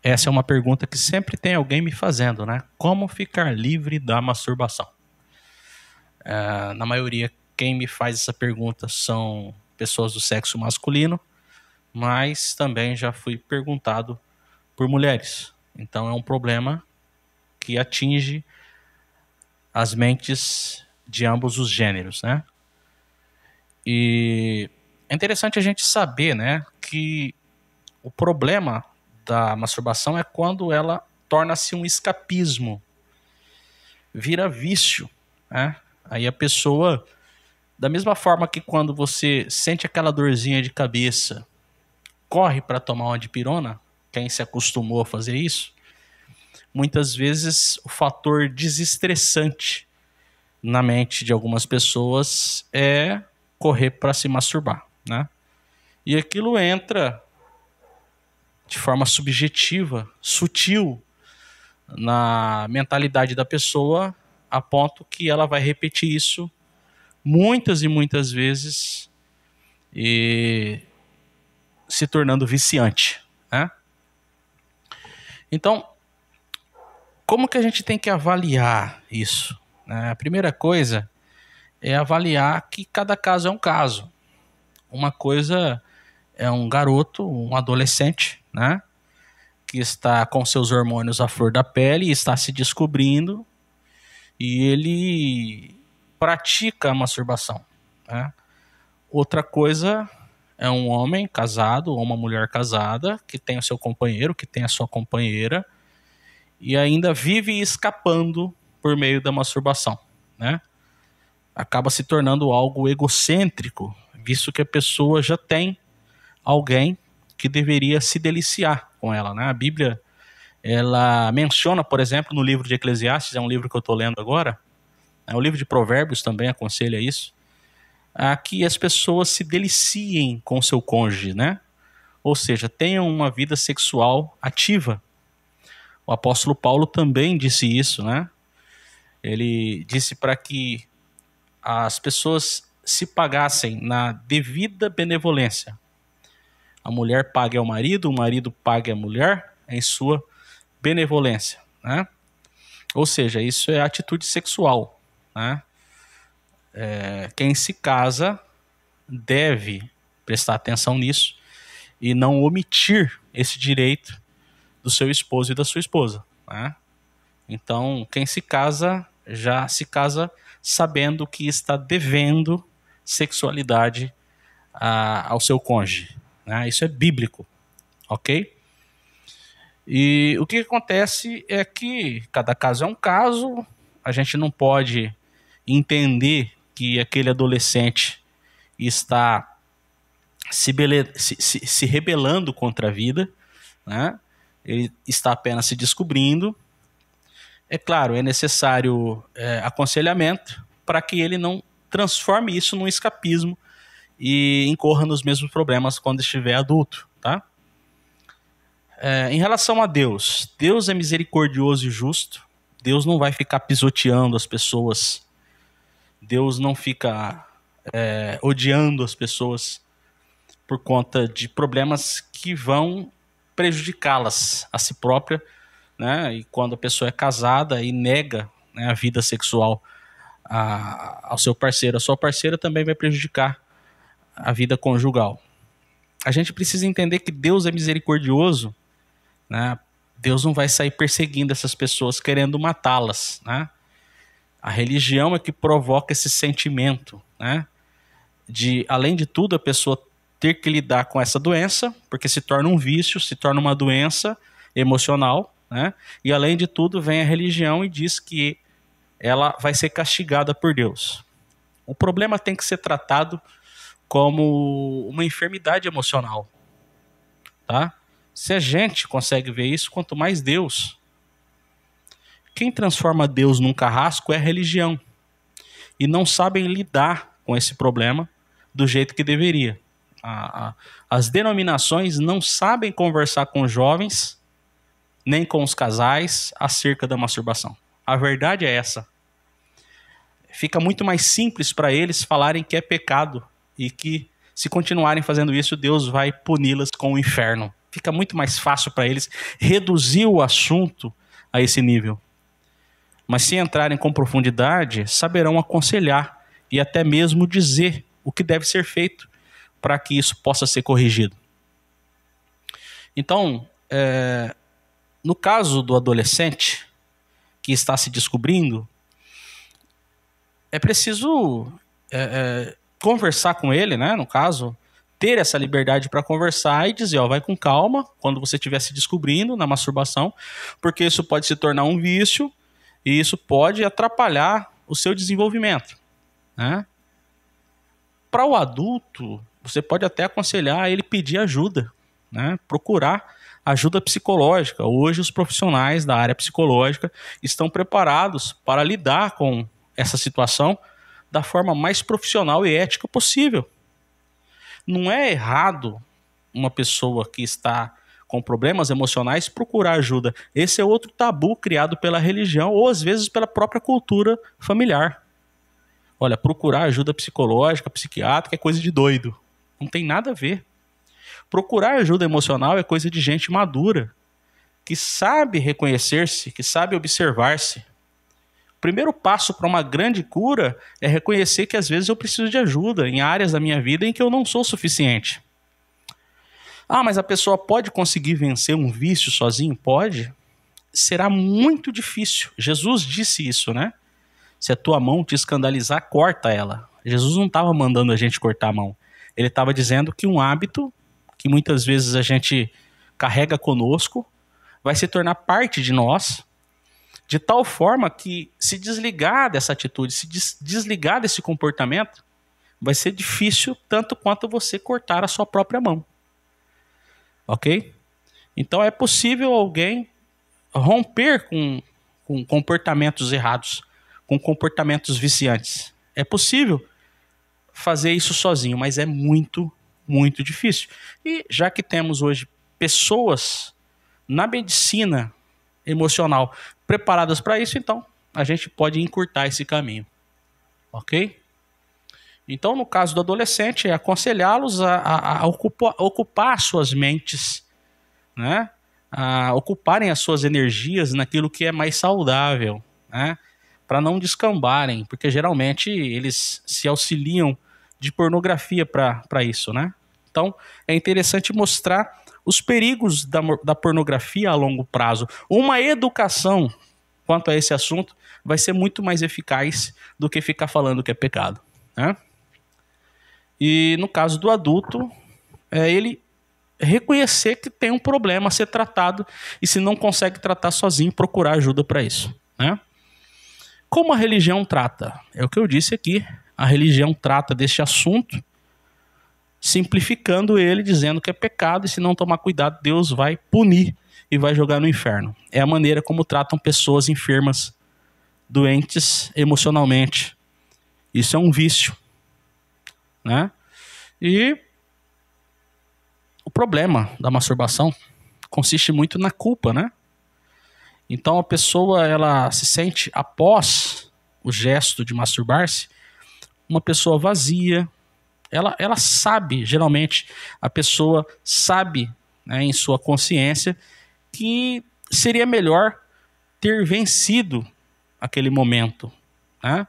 essa é uma pergunta que sempre tem alguém me fazendo, né? Como ficar livre da masturbação? Na maioria, quem me faz essa pergunta são pessoas do sexo masculino, mas também já fui perguntado por mulheres. Então é um problema que atinge as mentes de ambos os gêneros, né? E é interessante a gente saber, né, que o problema da masturbação é quando ela torna-se um escapismo, vira vício, né? Aí a pessoa, da mesma forma que quando você sente aquela dorzinha de cabeça, corre para tomar uma dipirona, quem se acostumou a fazer isso, muitas vezes o fator desestressante na mente de algumas pessoas é correr para se masturbar, né? E aquilo entra de forma subjetiva, sutil, na mentalidade da pessoa, a ponto que ela vai repetir isso muitas e muitas vezes e se tornando viciante, né? Então, como que a gente tem que avaliar isso? A primeira coisa é avaliar que cada caso é um caso. Uma coisa é um garoto, um adolescente, né, que está com seus hormônios à flor da pele e está se descobrindo e ele pratica a masturbação, né? Outra coisa é um homem casado ou uma mulher casada que tem o seu companheiro, que tem a sua companheira e ainda vive escapando por meio da masturbação, né? Acaba se tornando algo egocêntrico, visto que a pessoa já tem alguém que deveria se deliciar com ela, né? A Bíblia, ela menciona, por exemplo, no livro de Eclesiastes, é um livro que eu estou lendo agora, o livro de Provérbios também aconselha isso, que as pessoas se deliciem com o seu cônjuge, né? Ou seja, tenham uma vida sexual ativa. O apóstolo Paulo também disse isso, né? Ele disse para que as pessoas se pagassem na devida benevolência. A mulher pague ao marido, o marido pague à mulher em sua benevolência, né? Ou seja, isso é atitude sexual, né? Quem se casa deve prestar atenção nisso e não omitir esse direito do seu esposo e da sua esposa, né? Então, quem se casa, já se casa sabendo que está devendo sexualidade ao seu cônjuge, né? Isso é bíblico, ok? E o que acontece é que cada caso é um caso, a gente não pode entender que aquele adolescente está se rebelando contra a vida, né? Ele está apenas se descobrindo. É claro, é necessário aconselhamento para que ele não transforme isso num escapismo e incorra nos mesmos problemas quando estiver adulto, tá? Em relação a Deus, Deus é misericordioso e justo. Deus não vai ficar pisoteando as pessoas. Deus não fica odiando as pessoas por conta de problemas que vão prejudicá-las a si própria, né? E quando a pessoa é casada e nega, né, a vida sexual ao seu parceiro, a sua parceira também vai prejudicar a vida conjugal. A gente precisa entender que Deus é misericordioso, né? Deus não vai sair perseguindo essas pessoas querendo matá-las, né? A religião é que provoca esse sentimento, né? De, além de tudo, a pessoa ter que lidar com essa doença, porque se torna um vício, se torna uma doença emocional, né? E além de tudo, vem a religião e diz que ela vai ser castigada por Deus. O problema tem que ser tratado como uma enfermidade emocional, tá? Se a gente consegue ver isso, quanto mais Deus. Quem transforma Deus num carrasco é a religião. E não sabem lidar com esse problema do jeito que deveria. As denominações não sabem conversar com os jovens, nem com os casais, acerca da masturbação. A verdade é essa. Fica muito mais simples para eles falarem que é pecado e que, se continuarem fazendo isso, Deus vai puni-las com o inferno. fica muito mais fácil para eles reduzir o assunto a esse nível. Mas se entrarem com profundidade, saberão aconselhar e até mesmo dizer o que deve ser feito para que isso possa ser corrigido. Então, no caso do adolescente que está se descobrindo, é preciso conversar com ele, né? No caso, ter essa liberdade para conversar e dizer, vai com calma quando você estiver se descobrindo na masturbação, porque isso pode se tornar um vício e isso pode atrapalhar o seu desenvolvimento, né? Para o adulto, você pode até aconselhar ele pedir ajuda, né? Procurar ajuda psicológica. Hoje os profissionais da área psicológica estão preparados para lidar com essa situação da forma mais profissional e ética possível. Não é errado uma pessoa que está com problemas emocionais procurar ajuda. Esse é outro tabu criado pela religião ou às vezes pela própria cultura familiar. Olha, procurar ajuda psicológica, psiquiátrica é coisa de doido. Não tem nada a ver. Procurar ajuda emocional é coisa de gente madura, que sabe reconhecer-se, que sabe observar-se. O primeiro passo para uma grande cura é reconhecer que às vezes eu preciso de ajuda em áreas da minha vida em que eu não sou suficiente. Mas a pessoa pode conseguir vencer um vício sozinho? Pode. Será muito difícil. Jesus disse isso, né? Se a tua mão te escandalizar, corta ela. Jesus não estava mandando a gente cortar a mão. Ele estava dizendo que um hábito que muitas vezes a gente carrega conosco vai se tornar parte de nós, de tal forma que se desligar dessa atitude, se desligar desse comportamento, vai ser difícil tanto quanto você cortar a sua própria mão. Ok? Então é possível alguém romper com comportamentos errados, com comportamentos viciantes. É possível fazer isso sozinho, mas é muito, muito difícil. E já que temos hoje pessoas na medicina emocional preparadas para isso, então a gente pode encurtar esse caminho. Ok? Então, no caso do adolescente, é aconselhá-los a ocupar suas mentes, né? A ocuparem as suas energias naquilo que é mais saudável, né? Para não descambarem, porque geralmente eles se auxiliam de pornografia para isso, né? Então, é interessante mostrar os perigos da pornografia a longo prazo. Uma educação quanto a esse assunto vai ser muito mais eficaz do que ficar falando que é pecado, né? E no caso do adulto, ele reconhecer que tem um problema a ser tratado e se não consegue tratar sozinho, procurar ajuda para isso, né? Como a religião trata? É o que eu disse aqui. A religião trata deste assunto simplificando ele, dizendo que é pecado e se não tomar cuidado, Deus vai punir e vai jogar no inferno. É a maneira como tratam pessoas enfermas, doentes emocionalmente. Isso é um vício, né? E o problema da masturbação consiste muito na culpa, né? Então a pessoa, ela se sente, após o gesto de masturbar-se, uma pessoa vazia. Ela sabe, geralmente, a pessoa sabe, né, em sua consciência que seria melhor ter vencido aquele momento, né?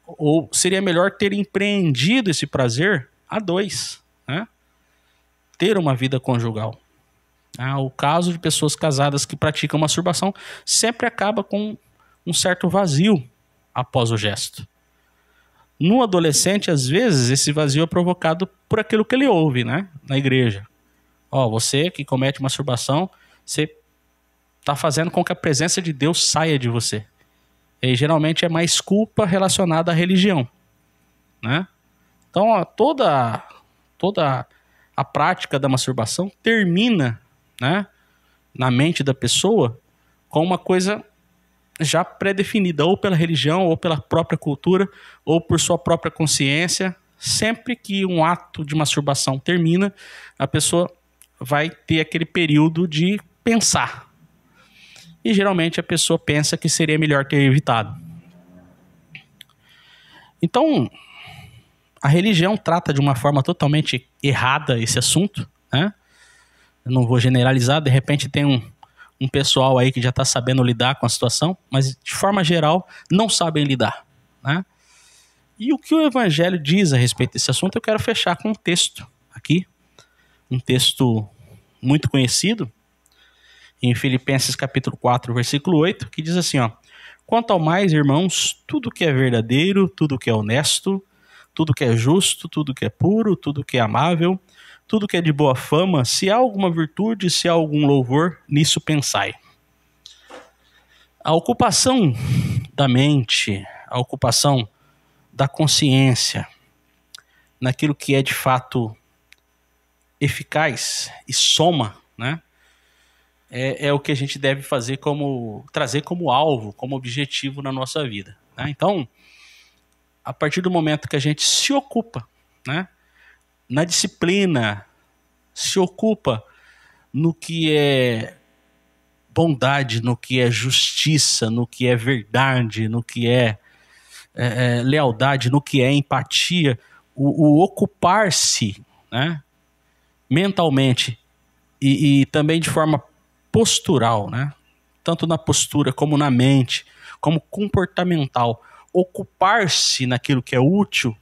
Ou seria melhor ter empreendido esse prazer a dois, né? Ter uma vida conjugal. O caso de pessoas casadas que praticam masturbação sempre acaba com um certo vazio após o gesto. No adolescente, às vezes, esse vazio é provocado por aquilo que ele ouve, né, na igreja. Você que comete masturbação, você está fazendo com que a presença de Deus saia de você. E geralmente é mais culpa relacionada à religião, né? Então, toda a prática da masturbação termina, né, na mente da pessoa com uma coisa já pré-definida, ou pela religião, ou pela própria cultura, ou por sua própria consciência. Sempre que um ato de masturbação termina, a pessoa vai ter aquele período de pensar. E geralmente a pessoa pensa que seria melhor ter evitado. Então, a religião trata de uma forma totalmente errada esse assunto, né? Eu não vou generalizar, de repente tem um pessoal aí que já está sabendo lidar com a situação, mas de forma geral não sabem lidar, né? E o que o Evangelho diz a respeito desse assunto, eu quero fechar com um texto aqui, um texto muito conhecido, em Filipenses capítulo 4, versículo 8, que diz assim, ó: quanto ao mais, irmãos, tudo que é verdadeiro, tudo que é honesto, tudo que é justo, tudo que é puro, tudo que é amável, tudo que é de boa fama, se há alguma virtude, se há algum louvor, nisso pensai. A ocupação da mente, a ocupação da consciência, naquilo que é de fato eficaz e soma, né? É o que a gente deve fazer trazer como alvo, como objetivo na nossa vida, né? Então, a partir do momento que a gente se ocupa, né, na disciplina, se ocupa no que é bondade, no que é justiça, no que é verdade, no que é lealdade, no que é empatia, o ocupar-se, né, mentalmente e também de forma postural, né, tanto na postura como na mente, como comportamental, ocupar-se naquilo que é útil,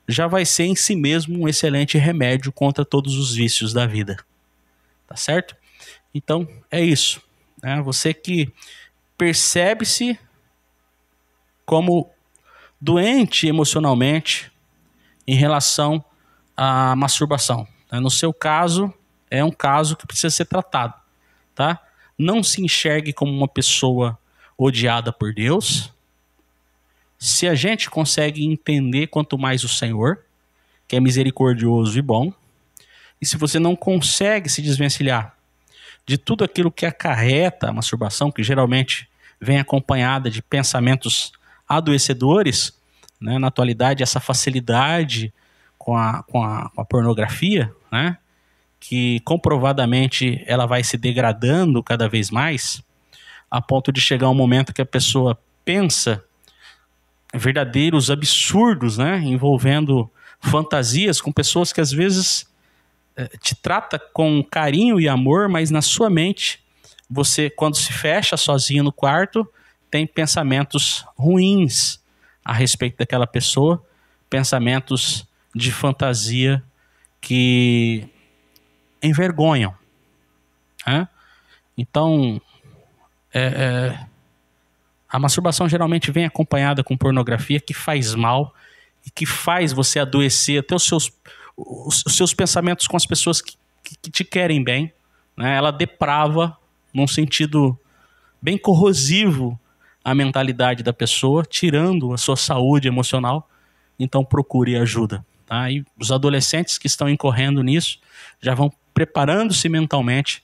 já vai ser em si mesmo um excelente remédio contra todos os vícios da vida. Tá certo? Então, é isso, né? Você que percebe-se como doente emocionalmente em relação à masturbação, né? No seu caso, é um caso que precisa ser tratado, tá? Não se enxergue como uma pessoa odiada por Deus. Se a gente consegue entender quanto mais o Senhor, que é misericordioso e bom, e se você não consegue se desvencilhar de tudo aquilo que acarreta a masturbação, que geralmente vem acompanhada de pensamentos adoecedores, né? Na atualidade, essa facilidade com a pornografia, né? Que comprovadamente ela vai se degradando cada vez mais, a ponto de chegar um momento que a pessoa pensa verdadeiros absurdos, né? Envolvendo fantasias com pessoas que às vezes te trata com carinho e amor, mas na sua mente, você, quando se fecha sozinho no quarto, tem pensamentos ruins a respeito daquela pessoa, pensamentos de fantasia que envergonham, né? Então, a masturbação geralmente vem acompanhada com pornografia, que faz mal e que faz você adoecer até os seus pensamentos com as pessoas que te querem bem, né? Ela deprava, num sentido bem corrosivo, a mentalidade da pessoa, tirando a sua saúde emocional. Então procure ajuda, tá? E os adolescentes que estão incorrendo nisso já vão preparando-se mentalmente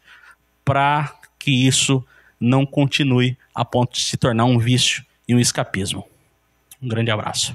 para que isso não continue a ponto de se tornar um vício e um escapismo. Um grande abraço.